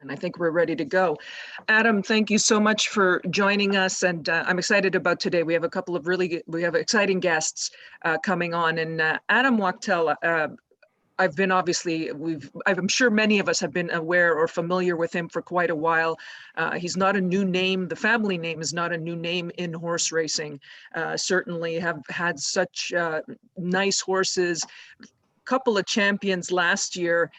And I think we're ready to go. Adam, thank you so much for joining us. And I'm excited about today. We have a couple of we have exciting guests coming on. And Adam Wachtel, I've been I'm sure many of us have been aware or familiar with him for quite a while. He's not a new name. The family name is not a new name in horse racing. Certainly have had such nice horses. Couple of champions last year,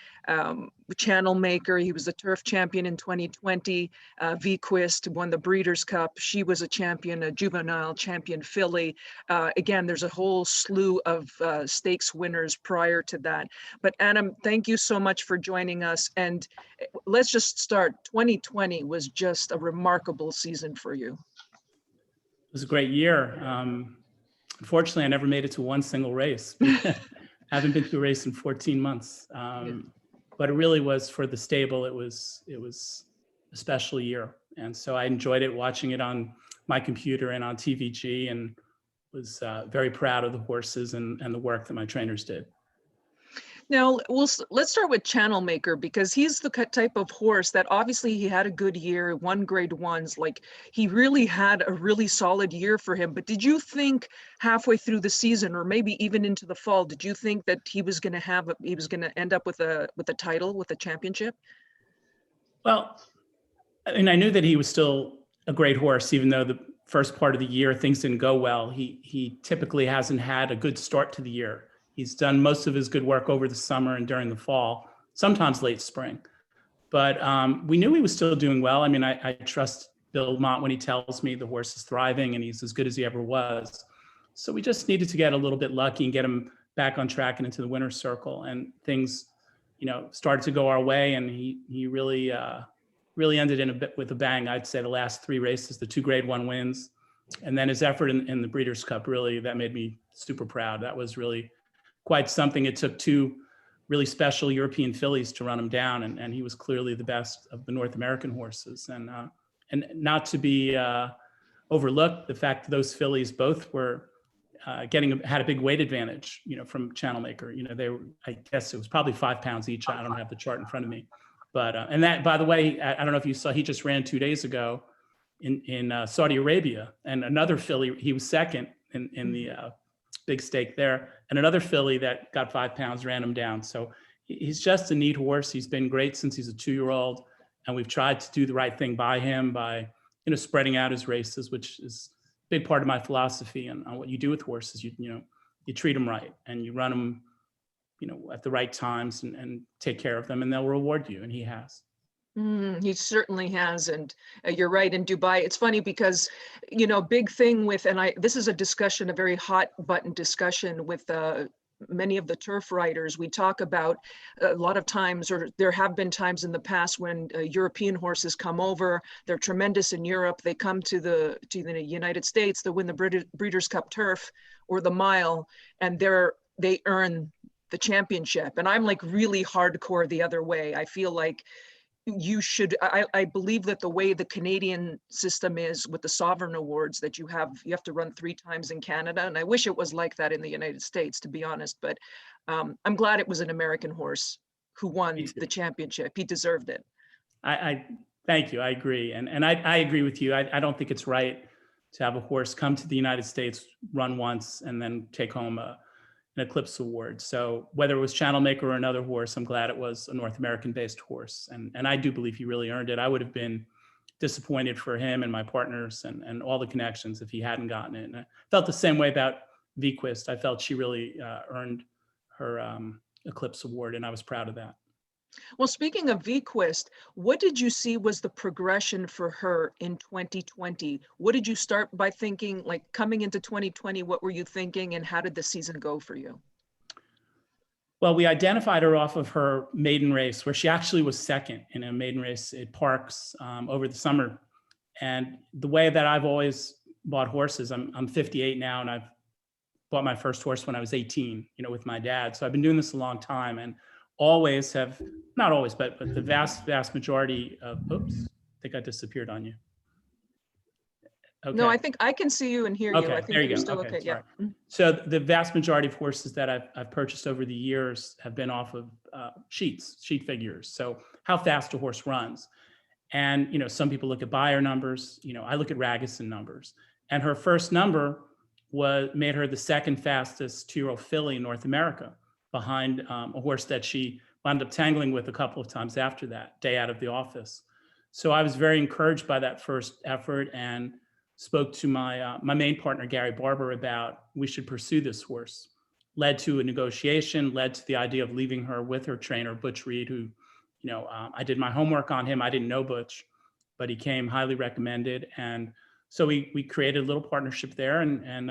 Channel Maker, he was the turf champion in 2020. Vequist won the Breeders' Cup. She was a champion, a juvenile champion filly. Again, there's a whole slew of stakes winners prior to that. But Adam, thank you so much for joining us. And let's just start. 2020 was just a remarkable season for you. It was a great year. Unfortunately, I never made it to one single race. I haven't been to a race in 14 months, but it really was for the stable. It was a special year, and so I enjoyed it, watching it on my computer and on TVG, and was very proud of the horses and the work that my trainers did. Now, let's start with Channel Maker, because he's the type of horse that obviously he had a good year, won grade ones, like he really had a really solid year for him. But did you think halfway through the season, or maybe even into the fall, did you think that he was going to end up with a title, with a championship? Well, I mean, I knew that he was still a great horse, even though the first part of the year things didn't go well. He typically hasn't had a good start to the year. He's done most of his good work over the summer and during the fall, sometimes late spring. But we knew he was still doing well. I mean, I trust Bill Mott when he tells me the horse is thriving and he's as good as he ever was. So we just needed to get a little bit lucky and get him back on track and into the winner's circle. And things, started to go our way. And he really ended with a bang. I'd say the last 3 races, the 2 grade 1 wins. And then his effort in the Breeders' Cup, really, that made me super proud. That was really quite something. It took 2 really special European fillies to run him down, and he was clearly the best of the North American horses. And not to be overlooked, the fact that those fillies both were had a big weight advantage, from Channel Maker. I guess it was probably 5 pounds each. I don't have the chart in front of me, but and that, by the way, I don't know if you saw, he just ran 2 days ago in Saudi Arabia, and another filly, he was second in the big stake there, and another filly that got 5 pounds ran him down. So he's just a neat horse. He's been great since he's a 2-year-old, and we've tried to do the right thing by him by spreading out his races, which is a big part of my philosophy and on what you do with horses. You treat them right, and you run them at the right times, and take care of them, and they'll reward you, and he has. He certainly has. And you're right, in Dubai, it's funny because, big thing with, and this is a discussion, a very hot button discussion with many of the turf riders. We talk about a lot of times, or there have been times in the past when European horses come over, they're tremendous in Europe, they come to the United States, they win the Breeders' Cup Turf or the Mile, and they earn the championship. And I'm like really hardcore the other way. I feel like you should, I believe that the way the Canadian system is with the sovereign awards, that you have to run 3 times in Canada. And I wish it was like that in the United States, to be honest, but I'm glad it was an American horse who won the championship. He deserved it. I thank you. I agree. And I agree with you. I don't think it's right to have a horse come to the United States, run once, and then take home an Eclipse Award. So whether it was Channel Maker or another horse, I'm glad it was a North American based horse. And I do believe he really earned it. I would have been disappointed for him and my partners and all the connections if he hadn't gotten it. And I felt the same way about Vequist. I felt she really earned her Eclipse Award, and I was proud of that. Well, speaking of Vequist, what did you see was the progression for her in 2020? What did you start by thinking, like coming into 2020, what were you thinking, and how did the season go for you? Well, we identified her off of her maiden race, where she actually was second in a maiden race at Parks over the summer. And the way that I've always bought horses, I'm 58 now, and I've bought my first horse when I was 18, with my dad. So I've been doing this a long time, and always have, not always, but the vast majority of, oops, I think I disappeared on you. No, Okay. I think I can see you and hear you. I Okay, there think you you're go. still Okay, okay. Yeah. sorry. So the vast majority of horses that I've purchased over the years have been off of sheet figures. So how fast a horse runs. And, some people look at buyer numbers, I look at Ragusan numbers. And her first number made her the second fastest 2-year-old filly in North America, behind a horse that she wound up tangling with a couple of times after that, day out of the office. So I was very encouraged by that first effort, and spoke to my main partner, Gary Barber, about we should pursue this horse. Led to a negotiation, led to the idea of leaving her with her trainer, Butch Reed, who, I did my homework on him. I didn't know Butch, but he came highly recommended. And so we created a little partnership there. And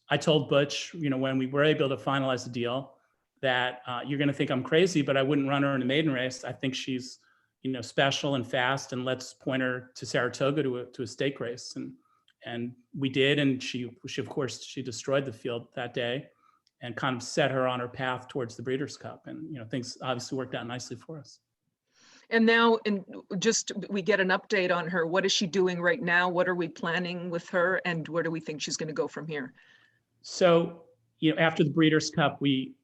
I told Butch, when we were able to finalize the deal, that you're going to think I'm crazy, but I wouldn't run her in a maiden race. I think she's, special and fast, and let's point her to Saratoga to a stake race. And we did. And she of course, she destroyed the field that day and kind of set her on her path towards the Breeders' Cup. And, things obviously worked out nicely for us. And now, we get an update on her. What is she doing right now? What are we planning with her? And where do we think she's going to go from here? So, after the Breeders' Cup, we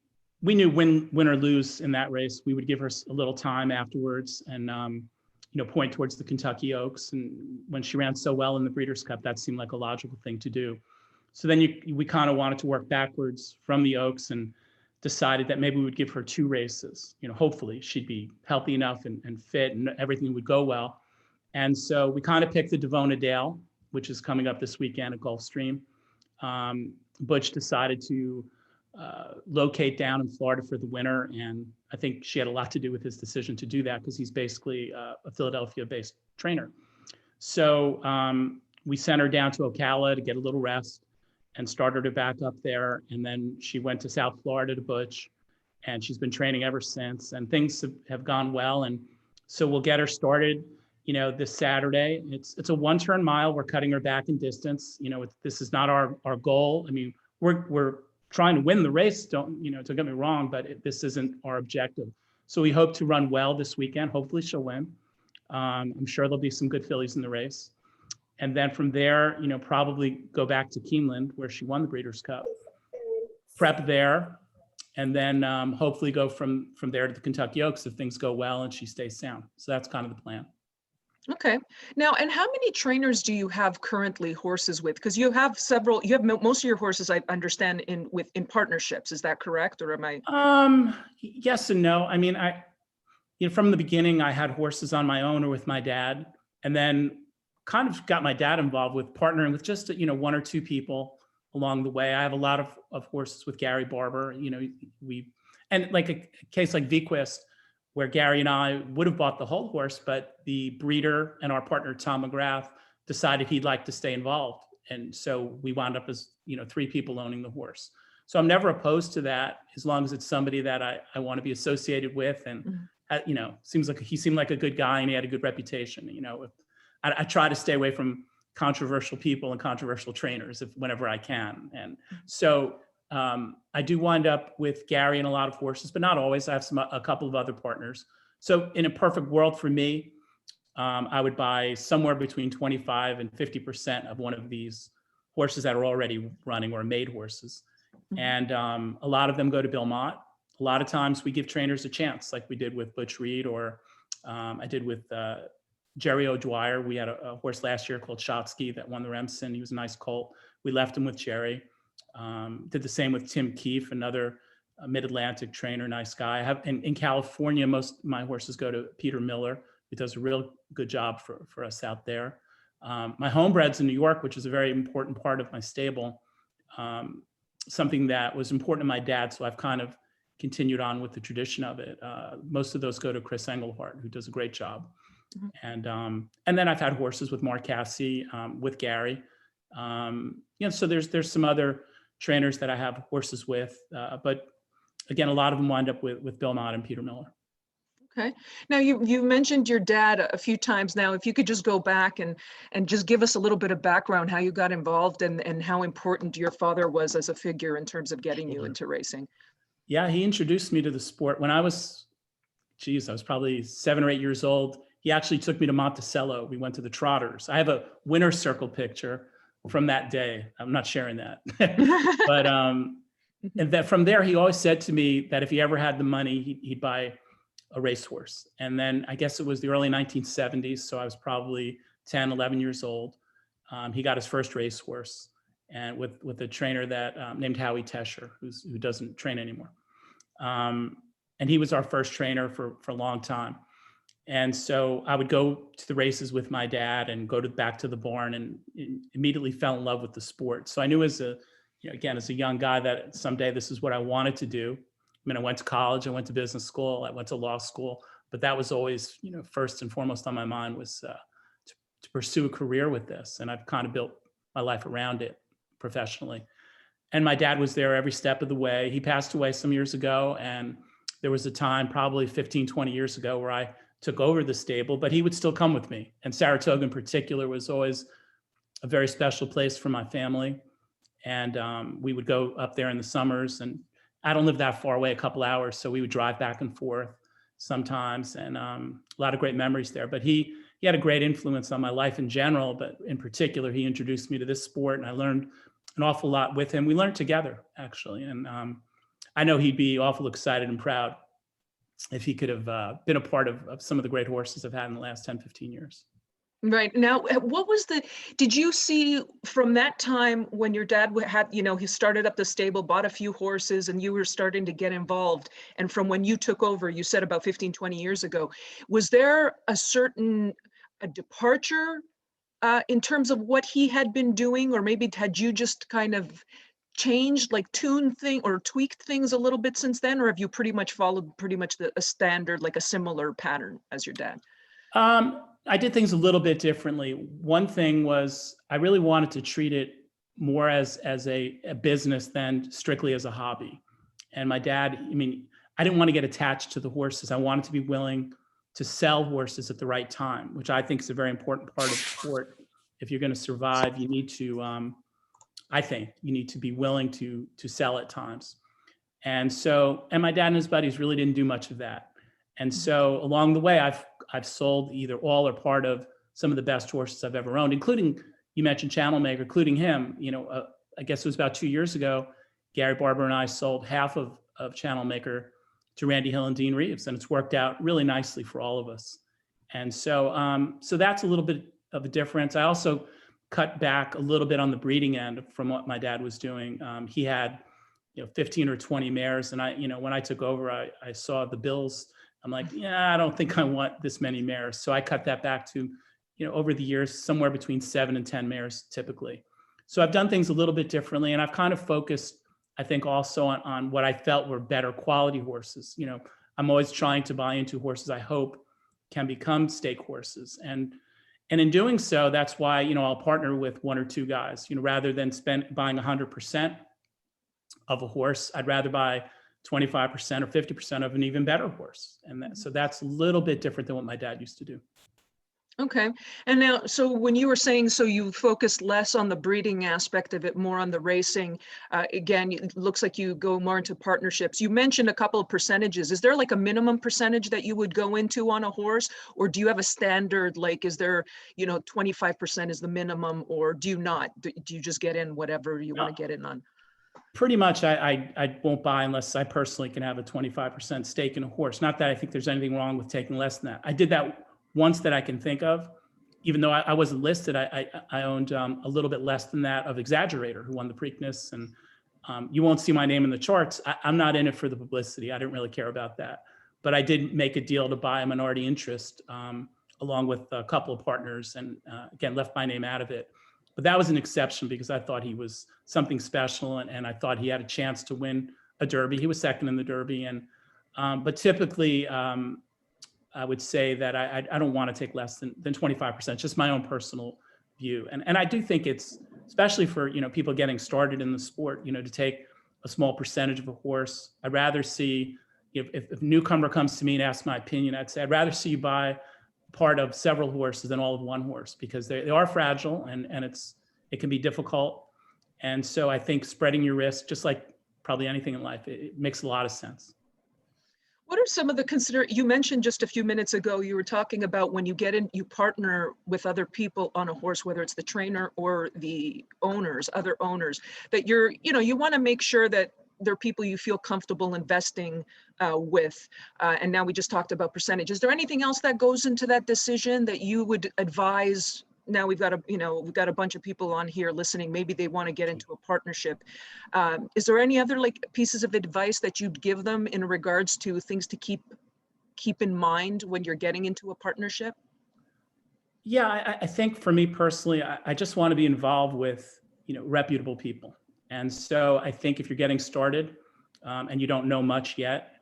knew win or lose in that race, we would give her a little time afterwards and, point towards the Kentucky Oaks. And when she ran so well in the Breeders' Cup, that seemed like a logical thing to do. So then we kind of wanted to work backwards from the Oaks and decided that maybe we would give her 2 races. Hopefully she'd be healthy enough and fit and everything would go well. And so we kind of picked the Devona Dale, which is coming up this weekend at Gulfstream. Butch decided to locate down in Florida for the winter. And I think she had a lot to do with his decision to do that, because he's basically a Philadelphia-based trainer. So we sent her down to Ocala to get a little rest and started her back up there. And then she went to South Florida to Butch, and she's been training ever since. And things have gone well. And so we'll get her started, this Saturday. It's a 1-turn mile. We're cutting her back in distance. This is not our goal. I mean, we're trying to win the race. Don't get me wrong, but this isn't our objective. So we hope to run well this weekend. Hopefully she'll win. I'm sure there'll be some good fillies in the race. And then from there, probably go back to Keeneland, where she won the Breeders' Cup, prep there, and then hopefully go from there to the Kentucky Oaks if things go well and she stays sound. So that's kind of the plan. Okay. Now, and how many trainers do you have currently horses with? Because you have most of your horses, I understand, in partnerships. Is that correct? Or am I? Yes and no. I mean, from the beginning, I had horses on my own or with my dad, and then kind of got my dad involved with partnering with just, 1 or 2 people along the way. I have a lot of horses with Gary Barber, and like a case like Vequist, where Gary and I would have bought the whole horse, but the breeder and our partner, Tom McGrath, decided he'd like to stay involved. And so we wound up as, 3 people owning the horse. So I'm never opposed to that, as long as it's somebody that I want to be associated with. And, he seemed like a good guy and he had a good reputation. I try to stay away from controversial people and controversial trainers whenever I can. And so I do wind up with Gary and a lot of horses, but not always. I have a couple of other partners. So in a perfect world for me, I would buy somewhere between 25 and 50% of one of these horses that are already running or made horses. And a lot of them go to Bill Mott. A lot of times we give trainers a chance, like we did with Butch Reed, or I did with Jerry O'Dwyer. We had a horse last year called Shotsky that won the Remsen. He was a nice colt. We left him with Jerry. Did the same with Tim Keefe, another mid-Atlantic trainer, nice guy. In California, most of my horses go to Peter Miller, who does a real good job for us out there. My homebreds in New York, which is a very important part of my stable, something that was important to my dad, so I've kind of continued on with the tradition of it. Most of those go to Chris Engelhardt, who does a great job. And then I've had horses with Mark Cassie, with Gary. So there's some other trainers that I have horses with, but again, a lot of them wind up with Bill Mott and Peter Miller. Okay. Now you mentioned your dad a few times now. If you could just go back and just give us a little bit of background, how you got involved and how important your father was as a figure in terms of getting you into racing. Yeah, he introduced me to the sport when I was probably 7 or 8 years old. he actually took me to Monticello. We went to the Trotters. I have a winner's circle picture from that day. I'm not sharing that. But and that from there, he always said to me that if he ever had the money, he'd buy a racehorse. And then I guess it was the early 1970s. So I was probably 10, 11 years old. He got his first racehorse, and with a trainer that named Howie Tesher, who doesn't train anymore. And he was our first trainer for a long time. And so I would go to the races with my dad and go back to the barn, and immediately fell in love with the sport. So I knew as a young guy that someday this is what I wanted to do. I mean, I went to college, I went to business school, I went to law school, but that was always, first and foremost on my mind was to pursue a career with this. And I've kind of built my life around it professionally. And my dad was there every step of the way. He passed away some years ago, and there was a time probably 15, 20 years ago where I took over the stable, but he would still come with me. And Saratoga in particular was always a very special place for my family. And we would go up there in the summers, and I don't live that far away, a couple hours. So we would drive back and forth sometimes, and a lot of great memories there. But he had a great influence on my life in general, but in particular, he introduced me to this sport, and I learned an awful lot with him. We learned together, actually. And I know he'd be awful excited and proud if he could have been a part of some of the great horses I've had in the last 10, 15 years. Right. Now, did you see from that time when your dad had, he started up the stable, bought a few horses, and you were starting to get involved, and from when you took over, you said about 15, 20 years ago, was there a departure in terms of what he had been doing, or maybe had you just kind of changed, like tweaked things a little bit since then, or have you pretty much followed a standard, like a similar pattern as your dad? I did things a little bit differently. One thing was I really wanted to treat it more as a business than strictly as a hobby. And my dad, I didn't want to get attached to the horses. I wanted to be willing to sell horses at the right time, which I think is a very important part of the sport. If you're going to survive, you need to, I think you need to be willing to sell at times. And my dad and his buddies really didn't do much of that. And so along the way, I've sold either all or part of some of the best horses I've ever owned, including, you mentioned Channel Maker, including him. I guess it was about 2 years ago, Gary Barber and I sold half of Channel Maker to Randy Hill and Dean Reeves, and it's worked out really nicely for all of us. And so that's a little bit of a difference. I also cut back a little bit on the breeding end from what my dad was doing. He had 15 or 20 mares, and when I took over, I saw the bills. I'm like, yeah, I don't think I want this many mares. So I cut that back to, over the years, somewhere between 7 and 10 mares typically. So I've done things a little bit differently, and I've kind of focused, I think, also on what I felt were better quality horses. I'm always trying to buy into horses I hope can become stake horses. And in doing so, that's why, I'll partner with one or two guys, rather than buying 100% of a horse. I'd rather buy 25% or 50% of an even better horse. And so that's a little bit different than what my dad used to do. Okay. And now, so when you were saying, so you focus less on the breeding aspect of it, more on the racing, again, it looks like you go more into partnerships. You mentioned a couple of percentages. Is there like a minimum percentage that you would go into on a horse, or do you have a standard, like, is there, 25% is the minimum, or do you not? Do you just get in whatever you want to get in on? Pretty much, I won't buy unless I personally can have a 25% stake in a horse. Not that I think there's anything wrong with taking less than that. I did that once that I can think of. Even though I wasn't listed, I owned a little bit less than that of Exaggerator, who won the Preakness. And you won't see my name in the charts. I'm not in it for the publicity. I didn't really care about that. But I did make a deal to buy a minority interest along with a couple of partners, and again, left my name out of it. But that was an exception because I thought he was something special, and I thought he had a chance to win a Derby. He was second in the Derby. But typically, I would say that I don't want to take less than 25%, just my own personal view. And I do think it's, especially for, people getting started in the sport, to take a small percentage of a horse. I'd rather see, if a newcomer comes to me and asks my opinion, I'd say, I'd rather see you buy part of several horses than all of one horse, because they are fragile and it can be difficult. And so I think spreading your risk, just like probably anything in life, it makes a lot of sense. What are some of the you mentioned just a few minutes ago, you were talking about when you get in, you partner with other people on a horse, whether it's the trainer or the owners, other owners, that you want to make sure that they're people you feel comfortable investing with. And now we just talked about percentage. Is there anything else that goes into that decision that you would advise? Now we've got a bunch of people on here listening. Maybe they want to get into a partnership. Is there any other like pieces of advice that you'd give them in regards to things to keep in mind when you're getting into a partnership? Yeah, I think for me personally, I just want to be involved with, reputable people. And so I think if you're getting started and you don't know much yet,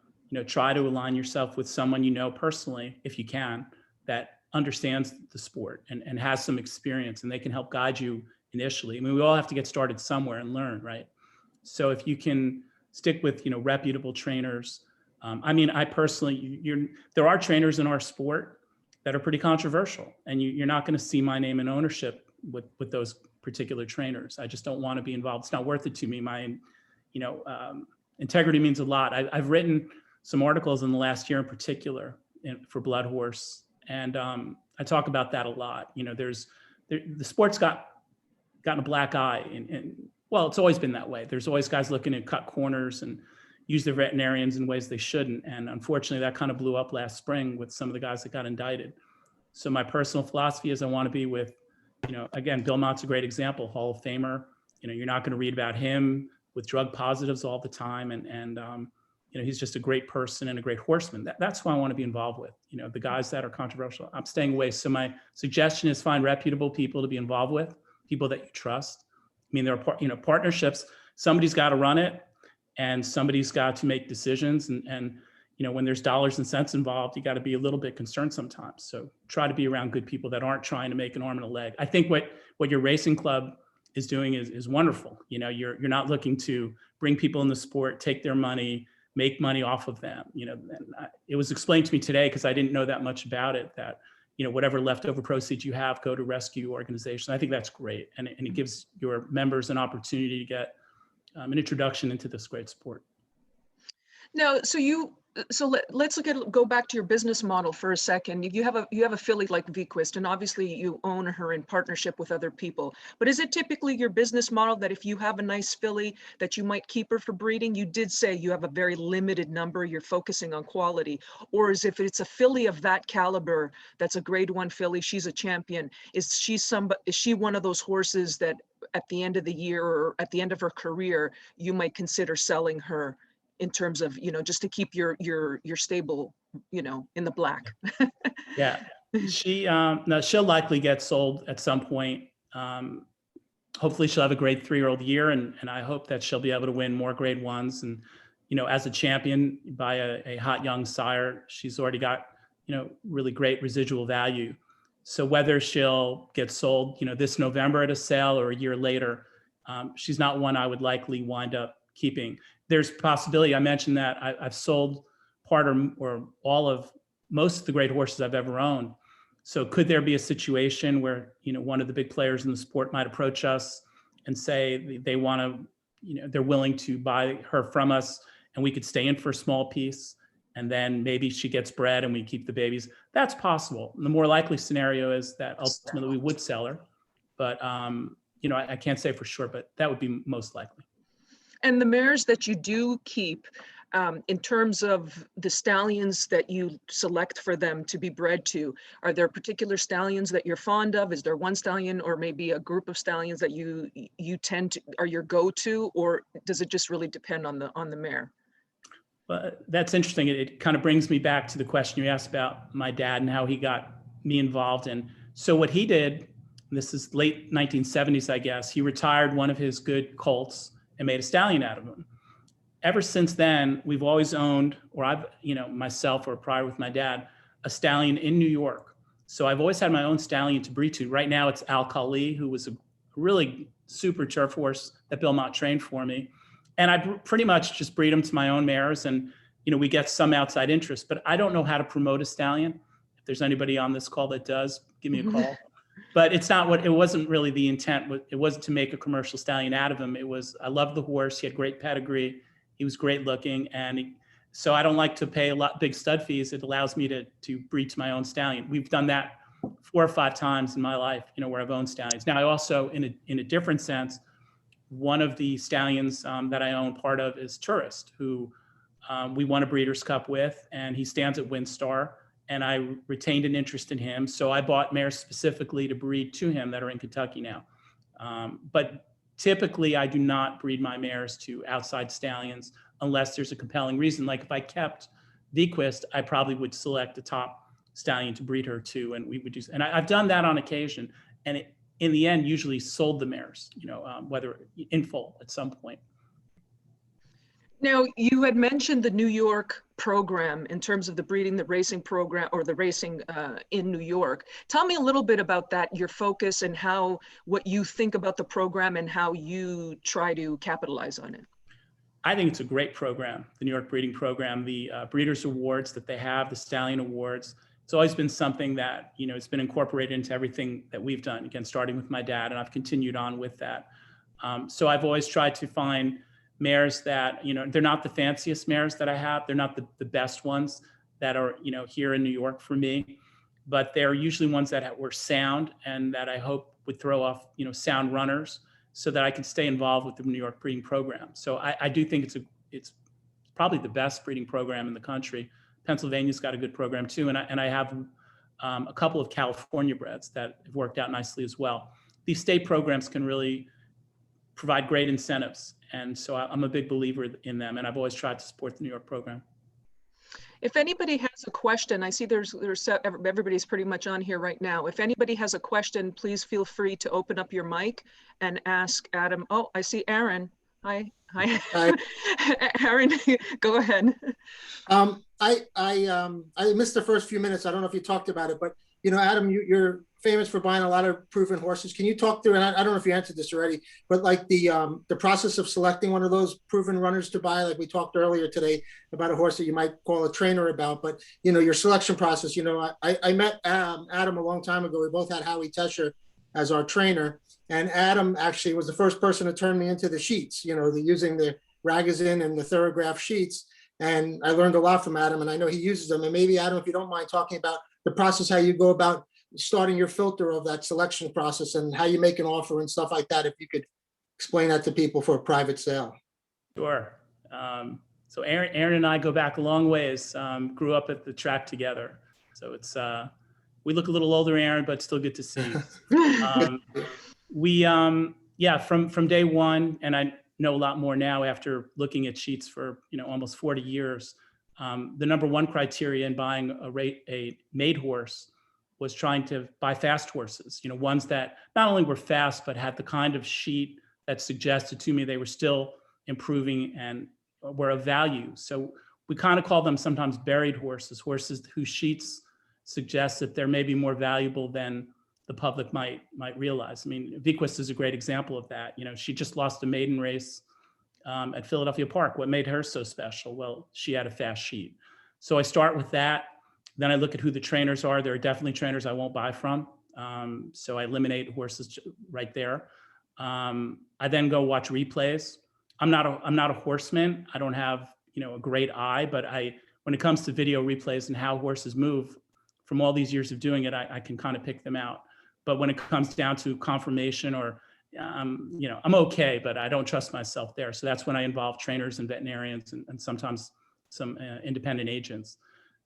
try to align yourself with someone you know personally, if you can, that understands the sport and has some experience, and they can help guide you initially. I mean, we all have to get started somewhere and learn, right? So if you can stick with, reputable trainers. I mean, I personally, there are trainers in our sport that are pretty controversial, and you're not going to see my name in ownership with those particular trainers. I just don't want to be involved. It's not worth it to me. My, integrity means a lot. I've written some articles in the last year in particular for Blood Horse, and I talk about that a lot. The sport's gotten a black eye, and well, it's always been that way. There's always guys looking to cut corners and use their veterinarians in ways they shouldn't. And unfortunately, that kind of blew up last spring with some of the guys that got indicted. So my personal philosophy is I want to be with, again, Bill Mott's a great example, Hall of Famer. You're not going to read about him with drug positives all the time. And he's just a great person and a great horseman. That's who I want to be involved with. The guys that are controversial, I'm staying away. So my suggestion is find reputable people to be involved with, people that you trust. I mean, there are, partnerships, somebody's got to run it, and somebody's got to make decisions. And when there's dollars and cents involved, you got to be a little bit concerned sometimes. So try to be around good people that aren't trying to make an arm and a leg. I think what your racing club is doing is wonderful. You're not looking to bring people in the sport, take their money, make money off of them. It was explained to me today, because I didn't know that much about it, that whatever leftover proceeds you have go to rescue organizations. I think that's great. And it gives your members an opportunity to get an introduction into this great sport. Now, let's go back to your business model for a second. You have a filly like Vequist, and obviously you own her in partnership with other people. But is it typically your business model that if you have a nice filly that you might keep her for breeding? You did say you have a very limited number, you're focusing on quality. Or is if it's a filly of that caliber, that's a grade 1 filly, she's a champion, is she one of those horses that at the end of the year or at the end of her career, you might consider selling her, in terms of, just to keep your stable, in the black? Yeah, no, she'll likely get sold at some point. Hopefully she'll have a grade 3-year-old year, and I hope that she'll be able to win more grade 1s. And, as a champion by a hot young sire, she's already got, really great residual value. So whether she'll get sold, this November at a sale or a year later, she's not one I would likely wind up keeping. There's possibility. I mentioned that I've sold part or all of most of the great horses I've ever owned. So could there be a situation where, one of the big players in the sport might approach us and say they want to, they're willing to buy her from us, and we could stay in for a small piece, and then maybe she gets bred and we keep the babies? That's possible. The more likely scenario is that ultimately we would sell her, but I can't say for sure, but that would be most likely. And the mares that you do keep, in terms of the stallions that you select for them to be bred to, are there particular stallions that you're fond of? Is there one stallion or maybe a group of stallions that you tend to are your go-to, or does it just really depend on the mare? Well, that's interesting. It kind of brings me back to the question you asked about my dad and how he got me involved. And so what he did, this is late 1970s, I guess, he retired one of his good colts and made a stallion out of him. Ever since then, we've always owned, or I've, myself or prior with my dad, a stallion in New York. So I've always had my own stallion to breed to. Right now it's Al Khali, who was a really super turf horse that Bill Mott trained for me. And I pretty much just breed them to my own mares, and, we get some outside interest, but I don't know how to promote a stallion. If there's anybody on this call that does, give me a call. But it wasn't really the intent. It wasn't to make a commercial stallion out of him. It was, I loved the horse. He had great pedigree. He was great looking. And so I don't like to pay big stud fees. It allows me to breed to my own stallion. We've done that 4 or 5 times in my life, where I've owned stallions. Now I also, in a different sense, one of the stallions that I own part of is Tourist, who we won a Breeders' Cup with, and he stands at WinStar, and I retained an interest in him. So I bought mares specifically to breed to him that are in Kentucky now. But typically I do not breed my mares to outside stallions unless there's a compelling reason. Like if I kept Vequist, I probably would select a top stallion to breed her to, and we would do, and I've done that on occasion, and it, in the end, usually sold the mares, whether in full at some point. Now, you had mentioned the New York program in terms of the breeding, the racing program, or the racing in New York. Tell me a little bit about that, your focus, and what you think about the program and how you try to capitalize on it. I think it's a great program, the New York Breeding Program, the Breeders' Awards that they have, the Stallion Awards. It's always been something that, it's been incorporated into everything that we've done, again, starting with my dad, and I've continued on with that. So I've always tried to find mares that, they're not the fanciest mares that I have. They're not the best ones that are, here in New York for me, but they're usually ones that were sound and that I hope would throw off, sound runners so that I can stay involved with the New York breeding program. So I do think it's probably the best breeding program in the country. Pennsylvania's got a good program too. And I have a couple of California breds that have worked out nicely as well. These state programs can really provide great incentives. And so I'm a big believer in them, and I've always tried to support the New York program. If anybody has a question, I see everybody's pretty much on here right now. If anybody has a question, please feel free to open up your mic and ask Adam. Oh, I see Aaron. Hi. Hi. Aaron, go ahead. I missed the first few minutes. I don't know if you talked about it, but Adam, you're famous for buying a lot of proven horses. Can you talk through, and I don't know if you answered this already, but like the process of selecting one of those proven runners to buy, like we talked earlier today about a horse that you might call a trainer about, but your selection process. I met Adam a long time ago. We both had Howie Tesher as our trainer, and Adam actually was the first person to turn me into the sheets, using the Ragozin and the Thorograph sheets. And I learned a lot from Adam, and I know he uses them. And maybe, Adam, if you don't mind talking about the process, how you go about starting your filter of that selection process and how you make an offer and stuff like that, if you could explain that to people for a private sale. Sure. So Aaron and I go back a long ways, grew up at the track together. So it's, we look a little older, Aaron, but still good to see. From day one, and I know a lot more now after looking at sheets for, almost 40 years, the number one criteria in buying a made horse was trying to buy fast horses, ones that not only were fast, but had the kind of sheet that suggested to me they were still improving and were of value. So we kind of call them sometimes buried horses whose sheets suggest that they're maybe more valuable than the public might realize. I mean, Vequist is a great example of that. She just lost a maiden race at Philadelphia Park. What made her so special? Well, she had a fast sheet. So I start with that. Then I look at who the trainers are. There are definitely trainers I won't buy from. So I eliminate horses right there. I then go watch replays. I'm not a horseman. I don't have, a great eye, but when it comes to video replays and how horses move, from all these years of doing it, I can kind of pick them out. But when it comes down to confirmation or, I'm okay, but I don't trust myself there. So that's when I involve trainers and veterinarians and sometimes some independent agents.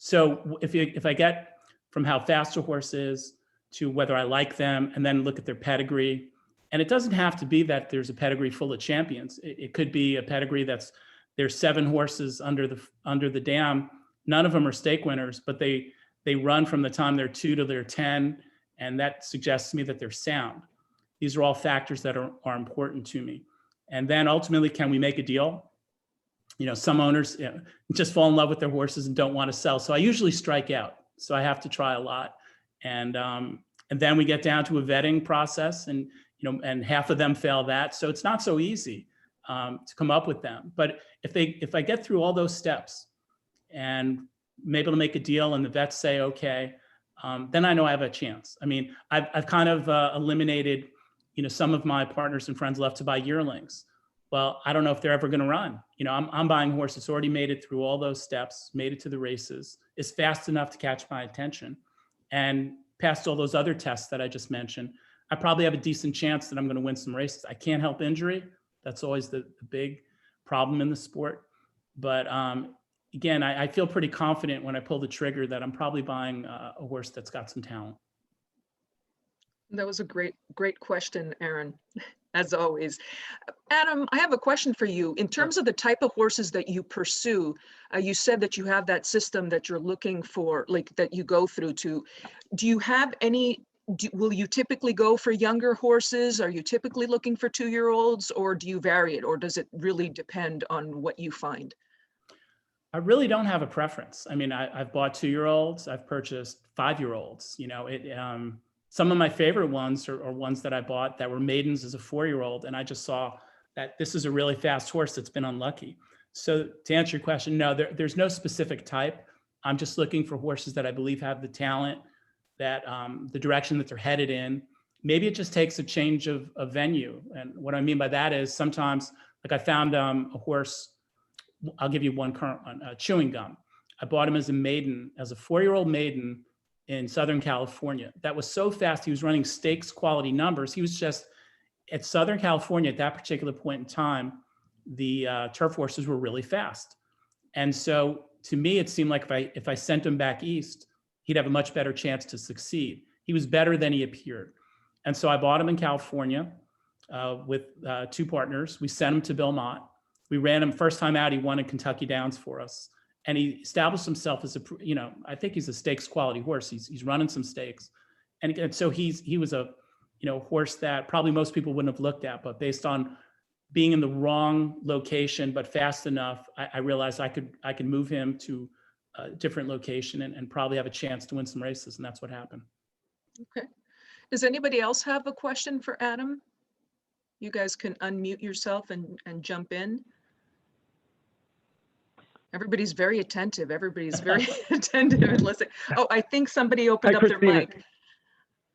So if I get from how fast a horse is to whether I like them, and then look at their pedigree, and it doesn't have to be that there's a pedigree full of champions. It could be a pedigree there's 7 horses under the dam. None of them are stake winners, but they run from the time they're 2 to they're 10, and that suggests to me that they're sound. These are all factors that are important to me. And then ultimately, can we make a deal? Some owners just fall in love with their horses and don't want to sell. So I usually strike out. So I have to try a lot. And then we get down to a vetting process, and half of them fail that. So it's not so easy to come up with them. But if I get through all those steps and I'm able to make a deal and the vets say, okay, then I know I have a chance. I mean, I've kind of eliminated, some of my partners and friends love to buy yearlings. well, I don't know if they're ever going to run. You know, I'm buying a horse that's already made it through all those steps, made it to the races, is fast enough to catch my attention, and passed all those other tests that I just mentioned. I probably have a decent chance that I'm going to win some races. I can't help injury. That's always the big problem in the sport. But again, I feel pretty confident when I pull the trigger that I'm probably buying a horse that's got some talent. That was a great question, Aaron, as always. Adam, I have a question for you. In terms of the type of horses that you pursue, you said that you have that system that you're looking for, like that you go through to. Do you have any, will you typically go for younger horses? Are you typically looking for 2-year-olds, or do you vary it, or does it really depend on what you find? I really don't have a preference. I mean, I've bought 2-year-olds, I've purchased 5-year-olds. You know, some of my favorite ones are ones that I bought that were maidens as a 4-year-old, and I just saw that this is a really fast horse that's been unlucky. So to answer your question, no, there's no specific type. I'm just looking for horses that I believe have the talent, that the direction that they're headed in. Maybe it just takes a change of venue. And what I mean by that is sometimes, like I found a horse, I'll give you one current one, Chewing Gum. I bought him as a maiden, as a 4-year-old maiden in Southern California. That was so fast. He was running stakes quality numbers. He was just at Southern California at that particular point in time, the turf horses were really fast. And so to me, it seemed like if I sent him back east, he'd have a much better chance to succeed. He was better than he appeared. And so I bought him in California with 2 partners. We sent him to Belmont. We ran him first time out. He won in Kentucky Downs for us. And he established himself as I think he's a stakes quality horse. He's running some stakes. And so he was a, horse that probably most people wouldn't have looked at, but based on being in the wrong location, but fast enough, I realized I could move him to a different location and probably have a chance to win some races. And that's what happened. Okay. Does anybody else have a question for Adam? You guys can unmute yourself and jump in. Everybody's very attentive. Everybody's very attentive and listening. Oh, I think somebody opened up their mic.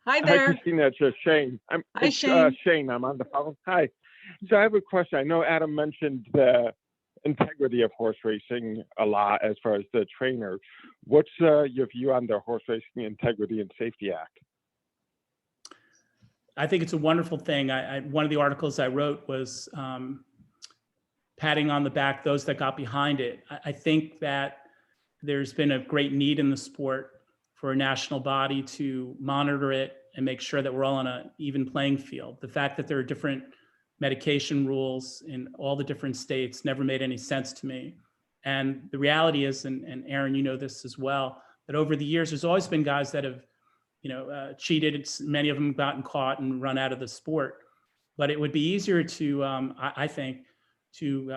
Hi there. Hi, Christina. It's Shane. Hi, Shane. Shane, I'm on the phone. Hi. So I have a question. I know Adam mentioned the integrity of horse racing a lot as far as the trainer. What's your view on the Horse Racing Integrity and Safety Act? I think it's a wonderful thing. One of the articles I wrote was patting on the back those that got behind it. I think that there's been a great need in the sport for a national body to monitor it and make sure that we're all on an even playing field. The fact that there are different medication rules in all the different states never made any sense to me. And the reality is, and Aaron, you know this as well, that over the years, there's always been guys that have cheated. Many of them have gotten caught and run out of the sport. But it would be easier to, I think, to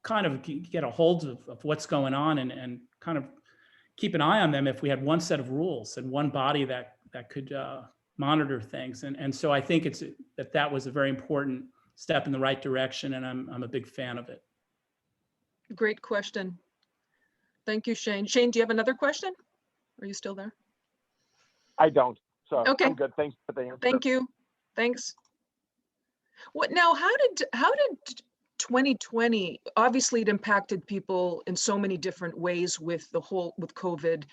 kind of get a hold of what's going on and kind of keep an eye on them if we had one set of rules and one body that could monitor things. And so I think that was a very important step in the right direction, and I'm a big fan of it. Great question. Thank you, Shane. Shane, do you have another question? Are you still there? I don't. So okay. I'm good. Thanks for the answer. Thank you. Thanks. What now? How did 2020? Obviously, it impacted people in so many different ways with COVID.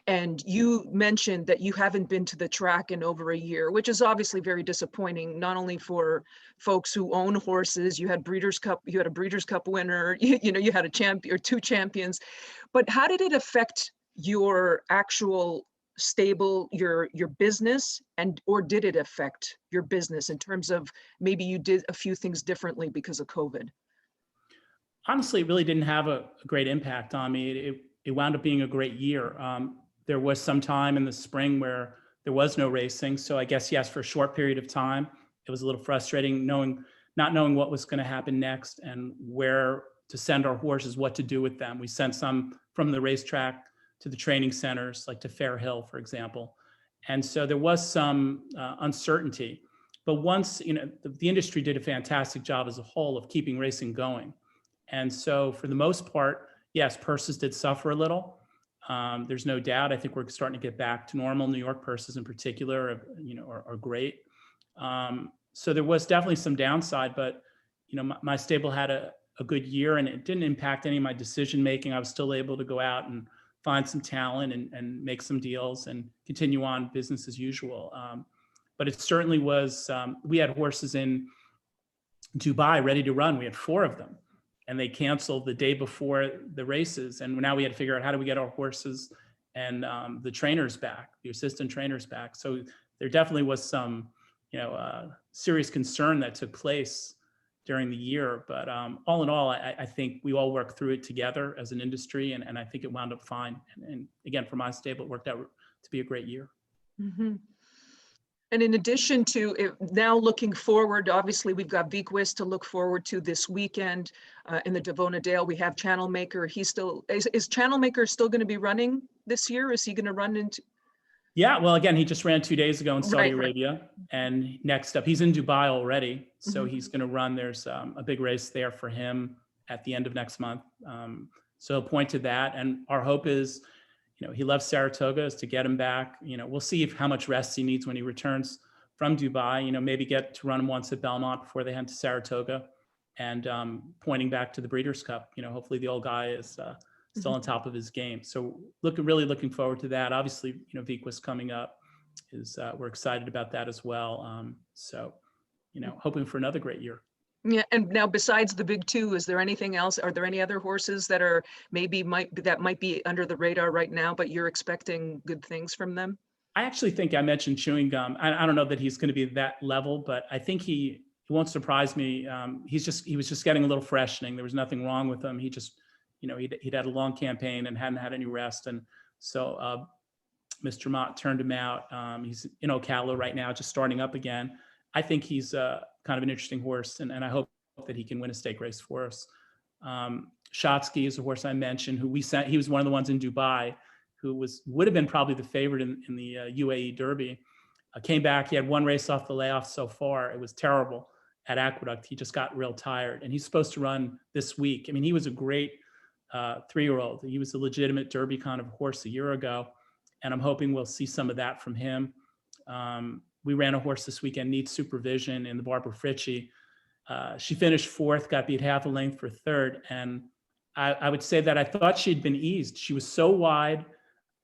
And you mentioned that you haven't been to the track in over a year, which is obviously very disappointing, not only for folks who own horses. You had Breeders' Cup, you had a Breeders' Cup winner, you had a champion or 2 champions. But how did it affect your actual stable, your business, or did it affect your business in terms of maybe you did a few things differently because of COVID? Honestly, it really didn't have a great impact on me. It wound up being a great year. There was some time in the spring where there was no racing. So I guess, yes, for a short period of time, it was a little frustrating not knowing what was going to happen next and where to send our horses, what to do with them. We sent some from the racetrack to the training centers, like to Fair Hill, for example. And so there was some uncertainty. But once, the industry did a fantastic job as a whole of keeping racing going. And so for the most part, yes, purses did suffer a little. There's no doubt. I think we're starting to get back to normal. New York purses in particular, are great. So there was definitely some downside, but my stable had a good year, and it didn't impact any of my decision making. I was still able to go out and find some talent and make some deals and continue on business as usual. But it certainly was, we had horses in Dubai ready to run. We had 4 of them, and they canceled the day before the races. And now we had to figure out how do we get our horses and the trainers back, the assistant trainers back. So there definitely was some, serious concern that took place during the year. But all in all, I think we all worked through it together as an industry, and I think it wound up fine. And again, for my stable, it worked out to be a great year. Mm-hmm. And in addition to it, now looking forward, obviously we've got Bequist to look forward to this weekend in the Devona Dale. We have Channel Maker. Is Channel Maker still going to be running this year? Is he going to run into? Yeah, well, again, he just ran 2 days ago in Saudi Right. Arabia, and next up, he's in Dubai already. So he's going to run. There's a big race there for him at the end of next month. So he'll point to that, and our hope is, he loves Saratoga, is to get him back. We'll see how much rest he needs when he returns from Dubai. Maybe get to run him once at Belmont before they head to Saratoga, and pointing back to the Breeders' Cup. Hopefully the old guy is still on top of his game. So really looking forward to that. Obviously, Bequist coming up is we're excited about that as well. So hoping for another great year. Yeah, and now besides the big 2, is there anything else? Are there any other horses that are might be under the radar right now, but you're expecting good things from them? I actually think I mentioned Chewing Gum. I don't know that he's going to be that level, but I think he won't surprise me. He was just getting a little freshening. There was nothing wrong with him. He just, he'd had a long campaign and hadn't had any rest, and so Mr. Mott turned him out. He's in Ocala right now, just starting up again. I think he's kind of an interesting horse, and I hope that he can win a stake race for us. Shotsky is a horse I mentioned, who we sent. He was one of the ones in Dubai, who would have been probably the favorite in the UAE Derby. Came back. He had 1 race off the layoff so far. It was terrible at Aqueduct. He just got real tired, and he's supposed to run this week. I mean, he was a great 3-year-old. He was a legitimate Derby kind of horse a year ago, and I'm hoping we'll see some of that from him. We ran a horse this weekend, Neat Supervision, in the Barbara Fritchie. She finished 4th, got beat half a length for 3rd. And I would say that I thought she'd been eased. She was so wide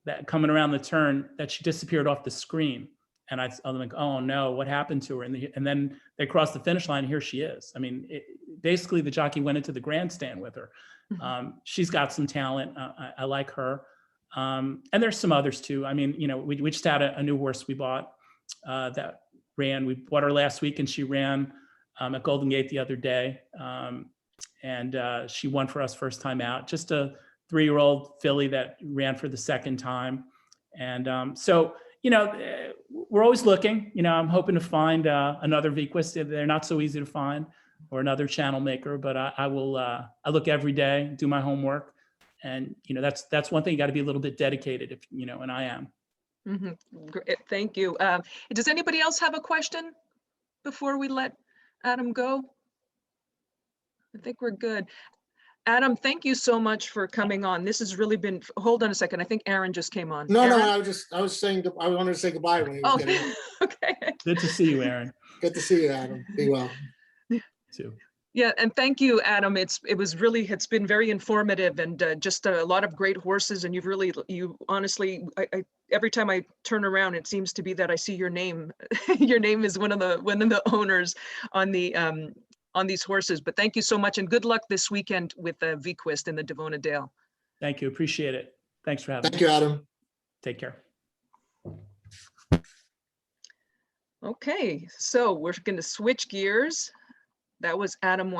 that coming around the turn that she disappeared off the screen. And I'm like, oh no, what happened to her? And then they crossed the finish line, and here she is. I mean, basically the jockey went into the grandstand with her. She's got some talent. I like her. And there's some others too. I mean, we just had a new horse we bought that ran. We bought her last week, and she ran at Golden Gate the other day. And she won for us first time out. Just a 3-year-old filly that ran for the 2nd time. And so, we're always looking. I'm hoping to find another Bequist. They're not so easy to find, or another Channel Maker. But I will. I look every day, do my homework, and that's one thing. You got to be a little bit dedicated, and I am. Great. Thank you. Does anybody else have a question before we let Adam go? I think we're good. Adam, thank you so much for coming on. This has really been, hold on a second. I think Aaron just came on. No, Aaron? I was saying, I wanted to say goodbye when he was getting on. Okay. Good to see you, Aaron. Good to see you, Adam. Be well. Too. Yeah, and thank you, Adam. It's been very informative, and just a lot of great horses. And you honestly, every time I turn around, it seems to be that I see your name. Your name is one of the owners on these horses. But thank you so much, and good luck this weekend with Bequist in the Devona Dale. Thank you. Appreciate it. Thanks for having me. Thank you, Adam. Take care. Okay, so we're going to switch gears. That was Adam